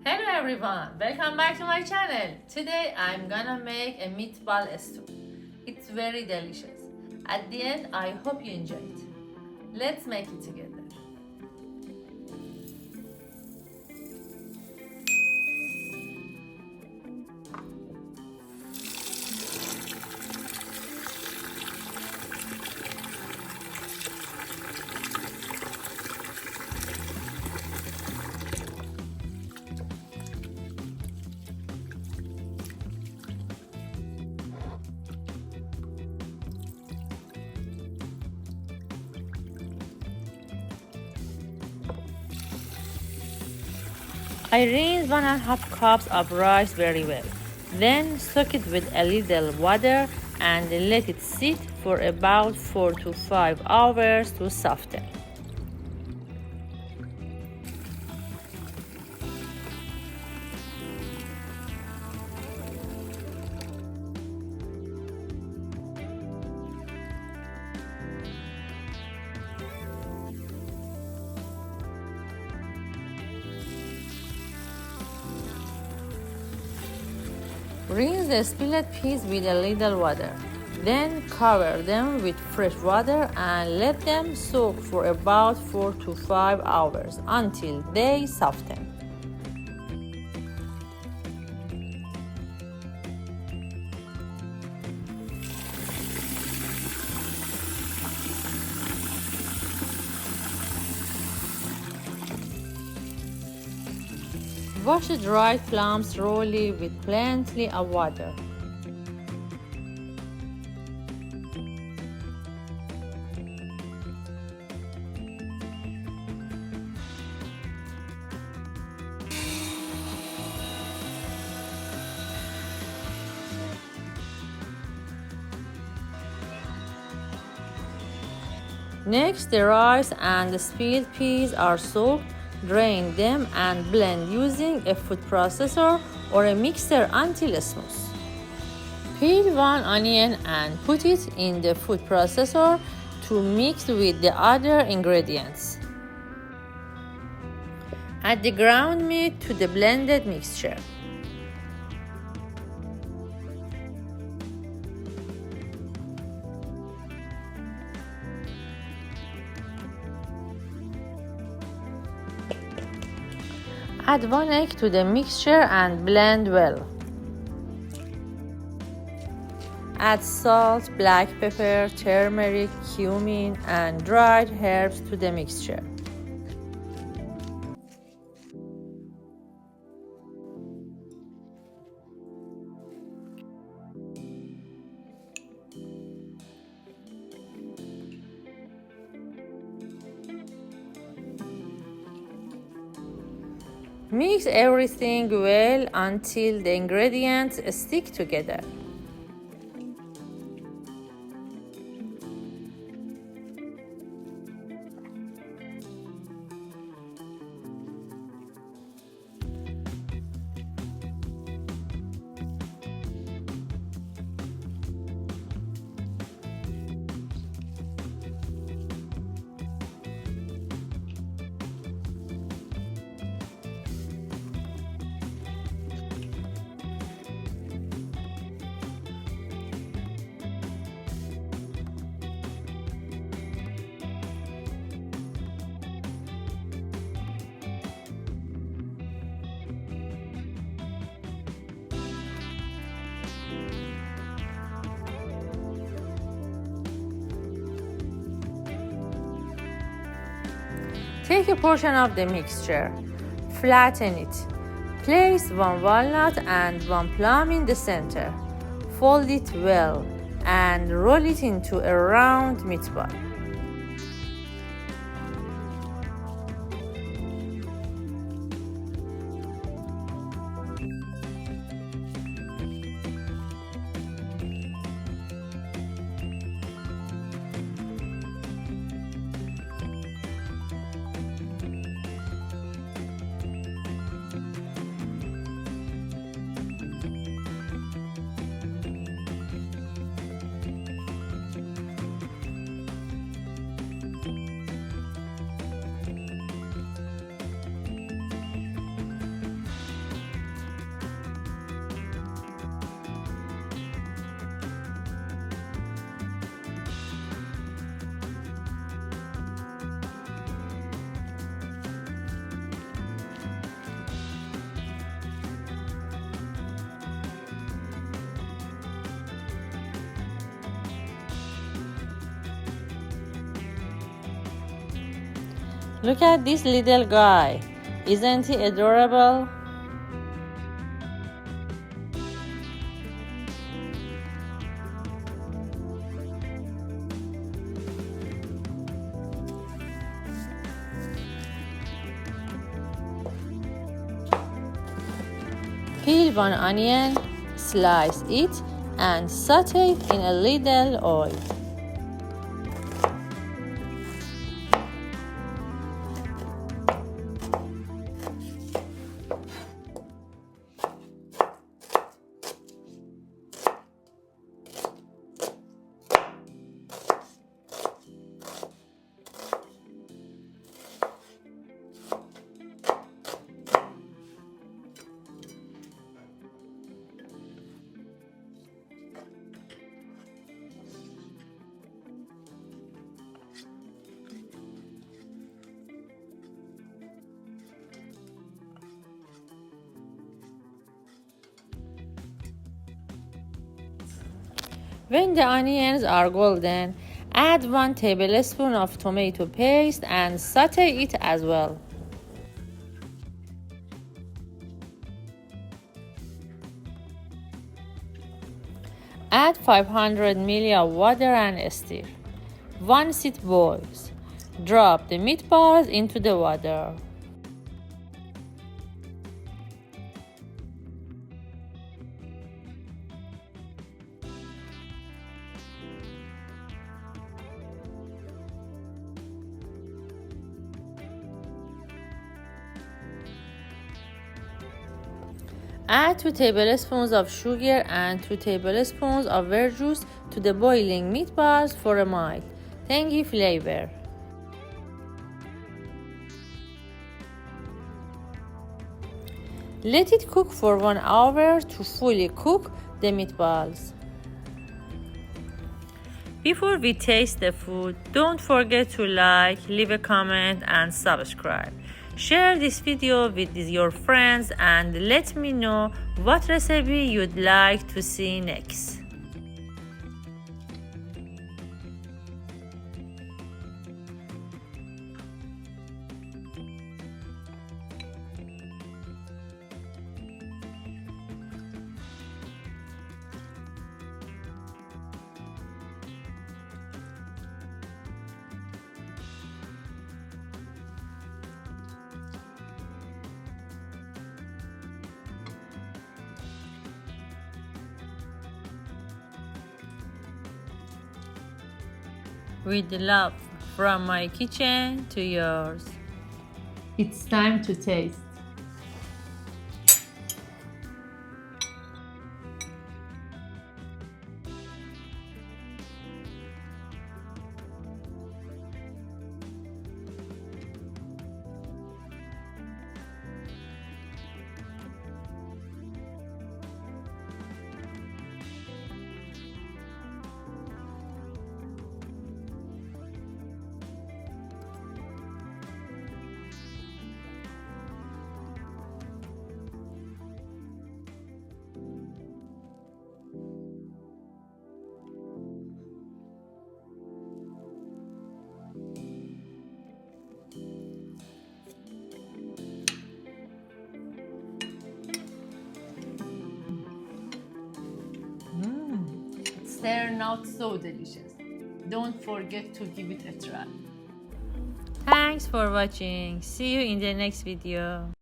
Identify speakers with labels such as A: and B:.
A: Hello everyone, welcome back to my channel. Today I'm gonna make a meatball stew. It's very delicious. At the end, I hope you enjoy it. Let's make it together. I rinse 1.5 cups of rice very well. Then soak it with a little water and let it sit for about 4 to 5 hours to soften. Rinse the spilled peas with a little water. Then cover them with fresh water and let them soak for about 4 to 5 hours until they soften. Wash the dried plums thoroughly with plenty of water. Next, the rice and the spilled peas are soaked. Drain them and blend using a food processor or a mixer until smooth. Peel one onion and put it in the food processor to mix with the other ingredients. Add the ground meat to the blended mixture. Add 1 egg to the mixture and blend well. Add salt, black pepper, turmeric, cumin, and dried herbs to the mixture. Mix everything well until the ingredients stick together. Take a portion of the mixture, flatten it. Place 1 walnut and 1 plum in the center. Fold it well and roll it into a round meatball. Look at this little guy. Isn't he adorable? Peel one onion, slice it, and saute it in a little oil. When the onions are golden, add 1 tablespoon of tomato paste and saute it as well. Add 500 ml of water and stir. Once it boils, drop the meatballs into the water. Add 2 tablespoons of sugar and 2 tablespoons of verjuice to the boiling meatballs for a mild, tangy flavor. Let it cook for 1 hour to fully cook the meatballs. Before we taste the food, don't forget to like, leave a comment and subscribe. Share this video with your friends and let me know what recipe you'd like to see next. With love from my kitchen to yours. It's time to taste. It's turned out so delicious. Don't forget to give it a try. Thanks for watching. See you in the next video.